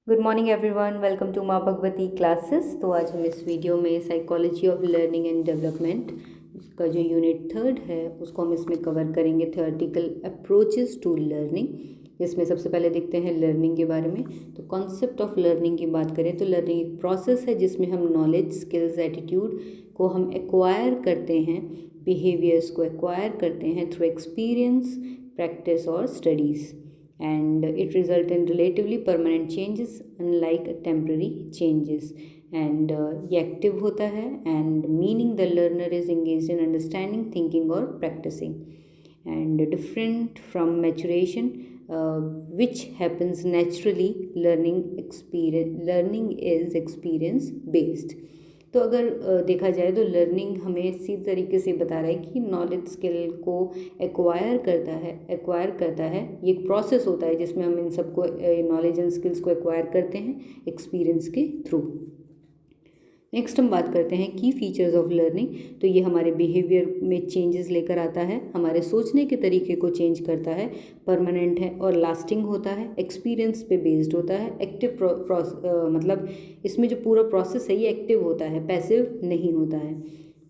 Good morning everyone, welcome to Maa Bhagwati classes. तो आज हम इस वीडियो में psychology of learning and development का जो यूनिट 3 है उसको हम इसमें कवर करेंगे, थियोरेटिकल अप्रोचेस टू लर्निंग। जिसमें सबसे पहले देखते हैं लर्निंग के बारे में। तो कॉन्सेप्ट ऑफ लर्निंग की बात करें तो लर्निंग एक प्रोसेस है जिसमें हम नॉलेज, स्किल्स, एटीट्यूड को हम एक्वायर करते हैं, बिहेवियर्स को एक्वायर करते हैं थ्रू एक्सपीरियंस, प्रैक्टिस और studies, and it result in relatively permanent changes unlike temporary changes। and ये एक्टिव होता है and meaning the learner is engaged in understanding, thinking or practicing, and different from maturation, which happens naturally। learning is experience based। तो अगर देखा जाए तो learning हमें इसी तरीके से बता रहा है कि नॉलेज स्किल को एक्वायर करता है। ये एक प्रोसेस होता है जिसमें हम इन सबको नॉलेज एंड स्किल्स को एक्वायर करते हैं एक्सपीरियंस के थ्रू। नेक्स्ट हम बात करते हैं की फीचर्स ऑफ लर्निंग। तो ये हमारे बिहेवियर में चेंजेस लेकर आता है, हमारे सोचने के तरीके को चेंज करता है, परमानेंट है और लास्टिंग होता है, एक्सपीरियंस पे बेस्ड होता है, एक्टिव मतलब इसमें जो पूरा प्रोसेस है ये एक्टिव होता है, पैसिव नहीं होता है।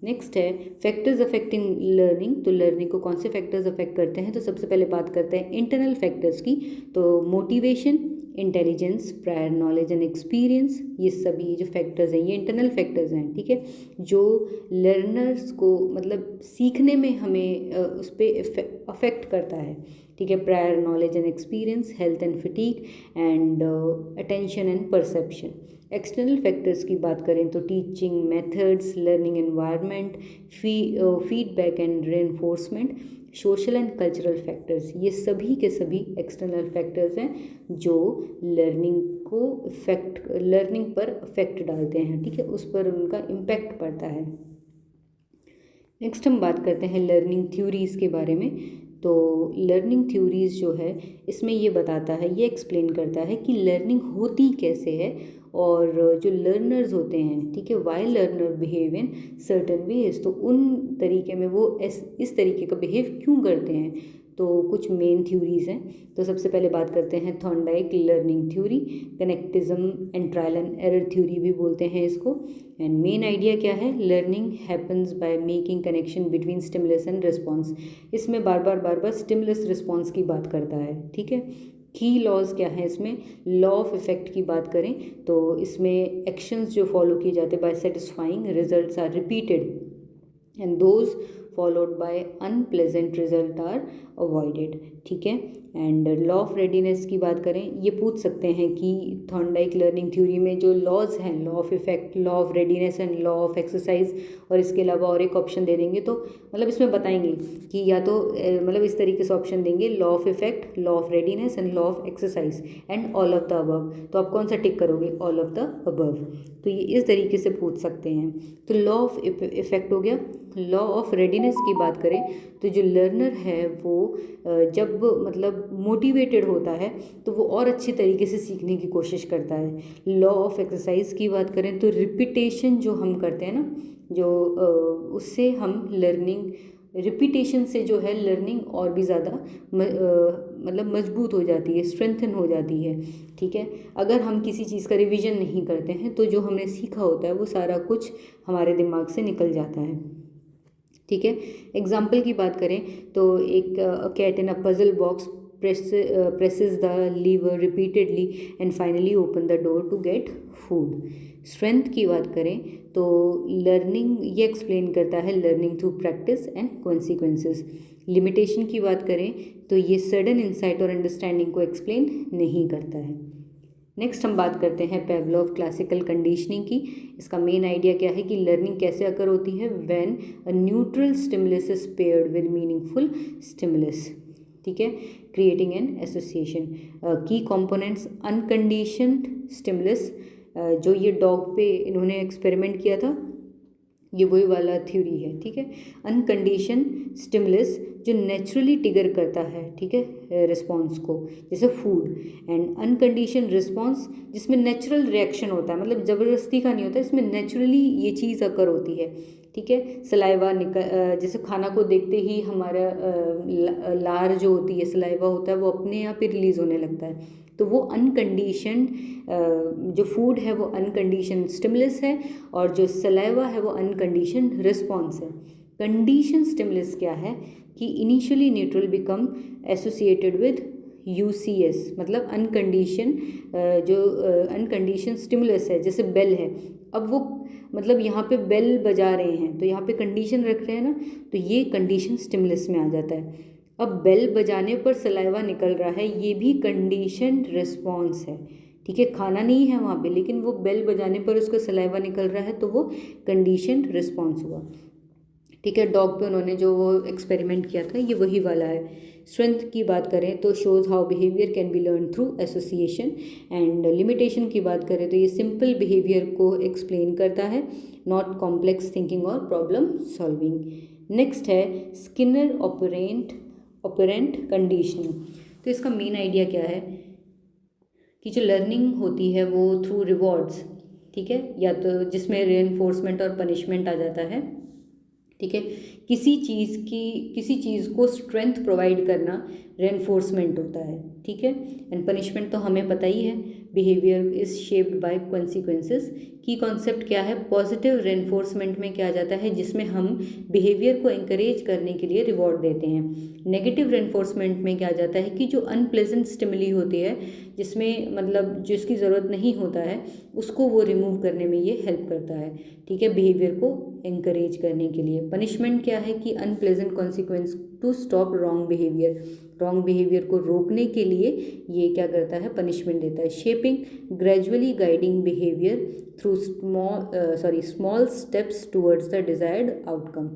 नेक्स्ट है फैक्टर्स अफेक्टिंग लर्निंग। तो लर्निंग को कौन से फैक्टर्स अफेक्ट करते हैं? तो सबसे पहले बात करते हैं इंटरनल फैक्टर्स की। तो motivation, intelligence, prior knowledge and experience, ये सभी जो फैक्टर्स हैं ये इंटरनल फैक्टर्स हैं, ठीक है, जो लर्नर्स को मतलब सीखने में हमें उस पर अफेक्ट करता है, ठीक है। Prior knowledge and experience, health and fatigue and attention and perception. External factors की बात करें तो teaching methods, learning environment, feedback and reinforcement, social and cultural factors, ये सभी के सभी एक्सटर्नल फैक्टर्स हैं जो लर्निंग पर इफेक्ट डालते हैं, ठीक है, उस पर उनका इम्पैक्ट पड़ता है। नेक्स्ट हम बात करते हैं लर्निंग थ्योरीज़ के बारे में। तो लर्निंग थ्योरीज़ जो है इसमें ये बताता है, ये एक्सप्लेन करता है कि लर्निंग होती कैसे है और जो लर्नर्स होते हैं, ठीक है, why learner behave in certain ways, तो उन तरीके में वो इस तरीके का बिहेव क्यों करते हैं। तो कुछ मेन थ्योरीज़ हैं। तो सबसे पहले बात करते हैं Thorndike learning theory, connectionism and trial and error theory भी बोलते हैं इसको। एंड मेन आइडिया क्या है? Learning happens by making connection between stimulus and response. इसमें बार बार स्टिमुलस रिस्पॉन्स की बात करता है, ठीक है। की लॉज क्या है इसमें? लॉ ऑफ इफेक्ट की बात करें तो इसमें एक्शंस जो फॉलो किए जाते हैं by satisfying results are repeated and those followed by unpleasant result are avoided, ठीक है। एंड लॉ ऑफ रेडीनेस की बात करें, ये पूछ सकते हैं कि थॉर्नडाइक लर्निंग थ्योरी में जो लॉज हैं, law of effect, law of readiness and law of exercise, और इसके अलावा और एक ऑप्शन दे देंगे तो मतलब इसमें बताएंगे कि या तो मतलब इस तरीके से ऑप्शन देंगे, law of effect, law of readiness and law of exercise and all of the above. तो आप कौन सा टिक करोगे? All of the above. तो ये इस तरीके से पूछ सकते हैं। तो लॉ ऑफ इफेक्ट हो गया। लॉ ऑफ रेडीनेस की बात करें तो जो लर्नर है वो जब मतलब मोटिवेटेड होता है तो वो और अच्छी तरीके से सीखने की कोशिश करता है। लॉ ऑफ एक्सरसाइज की बात करें तो रिपीटेशन जो हम करते हैं ना, जो उससे हम लर्निंग, रिपीटेशन से जो है लर्निंग और भी ज़्यादा मतलब मजबूत हो जाती है, स्ट्रेंथन हो जाती है, ठीक है। अगर हम किसी चीज़ का रिवीजन नहीं करते हैं तो जो हमने सीखा होता है वो सारा कुछ हमारे दिमाग से निकल जाता है, ठीक है। एग्जाम्पल की बात करें तो एक cat in a puzzle box presses the lever repeatedly and finally open the door to get food। Strength की बात करें तो लर्निंग ये एक्सप्लेन करता है learning through practice and consequences. Limitation की बात करें तो ये सडन इंसाइट और अंडरस्टैंडिंग को एक्सप्लेन नहीं करता है। नेक्स्ट हम बात करते हैं पेवलोव क्लासिकल कंडीशनिंग की। इसका मेन आइडिया क्या है कि लर्निंग कैसे अकर होती है? When a neutral stimulus is paired with meaningful stimulus, ठीक है, क्रिएटिंग एन एसोसिएशन। की कंपोनेंट्स अनकंडीशनड स्टिमुलस, जो ये डॉग पे इन्होंने एक्सपेरिमेंट किया था, ये वही वाला थ्योरी है, ठीक है। अनकंडीशन स्टिमुलस जो नेचुरली ट्रिगर करता है, ठीक है, रिस्पॉन्स को, जैसे फूड। एंड अनकंडीशन रिस्पॉन्स जिसमें नेचुरल रिएक्शन होता है, मतलब ज़बरदस्ती का नहीं होता, इसमें नेचुरली ये चीज़ अकर होती है, ठीक है। सलाइवा जैसे खाना को देखते ही हमारा लार जो होती है, सलाइवा होता है, वो अपने आप ही रिलीज़ होने लगता है। तो वो अनकंडीशनड जो फूड है वो अनकंडीशनड स्टिमुलस है, और जो सलाइवा है वो अनकंडीशनड रिस्पॉन्स है। कंडीशन स्टिमुलस क्या है कि initially neutral become associated with UCS, मतलब अनकंडीशन जो अनकंडीशन स्टिमुलस है, जैसे बेल है। अब वो मतलब यहाँ पे बेल बजा रहे हैं तो यहाँ पे कंडीशन रख रहे हैं ना, तो ये कंडीशन स्टिमुलस में आ जाता है। अब बेल बजाने पर सलाइवा निकल रहा है, ये भी कंडीशन रिस्पॉन्स है, ठीक है। खाना नहीं है वहाँ पे, लेकिन वो बेल बजाने पर उसका सलाइवा निकल रहा है, तो वो कंडीशन रिस्पॉन्स हुआ, ठीक है। डॉग पे उन्होंने जो वो एक्सपेरिमेंट किया था ये वही वाला है। स्ट्रेंथ की बात करें तो shows how behaviour can be learn through association, and limitation की बात करें तो ये सिंपल बिहेवियर को एक्सप्लेन करता है, नॉट कॉम्प्लेक्स थिंकिंग और प्रॉब्लम सॉल्विंग। नेक्स्ट है स्किनर ऑपरेंट कंडीशनिंग। तो इसका मेन आइडिया क्या है कि जो लर्निंग होती है वो थ्रू रिवॉर्ड्स, ठीक है, या तो जिसमें रेनफोर्समेंट और पनिशमेंट आ जाता है, ठीक है। किसी चीज़ को स्ट्रेंथ प्रोवाइड करना रेनफोर्समेंट होता है, ठीक है। एंड पनिशमेंट तो हमें पता ही है, behaviour is shaped by consequences. की कॉन्सेप्ट क्या है, पॉजिटिव रेनफोर्समेंट में क्या आ जाता है, जिसमें हम बिहेवियर को इंकरेज करने के लिए रिवॉर्ड देते हैं। नेगेटिव रेनफोर्समेंट में क्या आ जाता है कि जो अनप्लेजेंट स्टिमुली होती है, जिसमें मतलब जिसकी ज़रूरत नहीं होता है, उसको वो रिमूव करने में ये हेल्प करता है, ठीक है, बिहेवियर को इंकरेज करने के लिए। पनिशमेंट क्या है कि unpleasant consequence to stop wrong behaviour को रोकने के लिए ये क्या करता है, पनिशमेंट देता है। Shaping gradually guiding behaviour through small steps towards the desired outcome.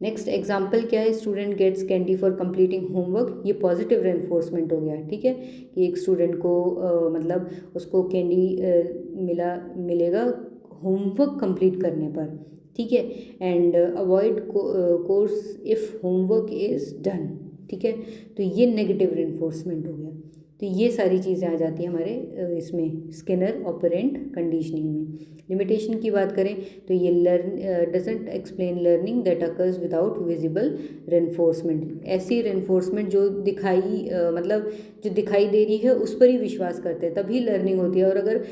Next example क्या है, student gets candy for completing homework, ये पॉजिटिव रेनफोर्समेंट हो गया, ठीक है, कि एक स्टूडेंट को मतलब उसको कैंडी मिलेगा होमवर्क कंप्लीट करने पर, ठीक है। And avoid course if homework is done, ठीक है। तो ये नेगेटिव रेनफोर्समेंट हो गया। तो ये सारी चीज़ें आ जाती हैं हमारे इसमें स्किनर ऑपरेंट कंडीशनिंग में। लिमिटेशन की बात करें तो ये doesn't explain learning that occurs without visible reinforcement. ऐसी रेनफोर्समेंट जो जो दिखाई दे रही है उस पर ही विश्वास करते हैं, तभी लर्निंग होती है। और अगर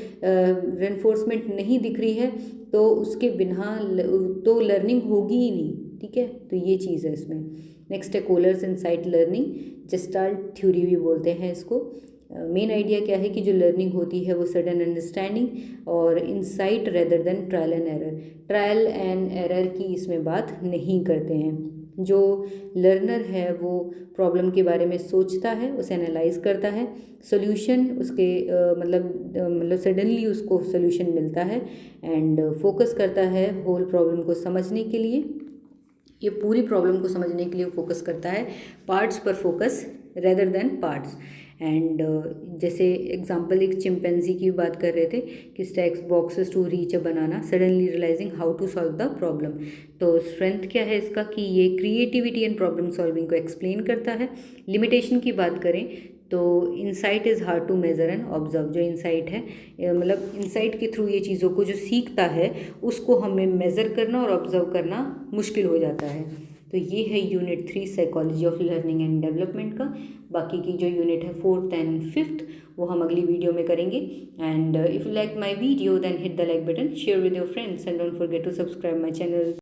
रेनफोर्समेंट नहीं दिख रही है तो उसके बिना तो लर्निंग होगी ही नहीं, ठीक है। तो ये चीज़ है इसमें। नेक्स्ट है कोलर्स इनसाइट लर्निंग, जेस्टाल्ट थ्योरी भी बोलते हैं इसको। मेन आइडिया क्या है कि जो लर्निंग होती है वो सडन अंडरस्टैंडिंग और insight rather than trial and error की इसमें बात नहीं करते हैं। जो लर्नर है वो प्रॉब्लम के बारे में सोचता है, उसे एनालाइज करता है, सोल्यूशन उसके मतलब सडनली उसको सोल्यूशन मिलता है, एंड फोकस करता है होल प्रॉब्लम को समझने के लिए। ये पूरी प्रॉब्लम को समझने के लिए फोकस करता है, पार्ट्स पर focus rather than parts. And जैसे एग्जांपल एक चिंपैंजी की बात कर रहे थे कि stacks boxes to reach a banana suddenly realising how to solve the problem. तो स्ट्रेंथ क्या है इसका कि ये क्रिएटिविटी एंड प्रॉब्लम सॉल्विंग को एक्सप्लेन करता है। लिमिटेशन की बात करें तो insight is hard to measure and observe. जो इंसाइट है मतलब इंसाइट के थ्रू ये चीज़ों को जो सीखता है उसको हमें मेज़र करना और ऑब्जर्व करना मुश्किल हो जाता है। तो ये है unit 3 psychology of learning and development का। बाकी की जो यूनिट है 4th एंड 5th वो हम अगली वीडियो में करेंगे। And if you like my video then hit the like button, share with your friends and don't forget to subscribe my channel.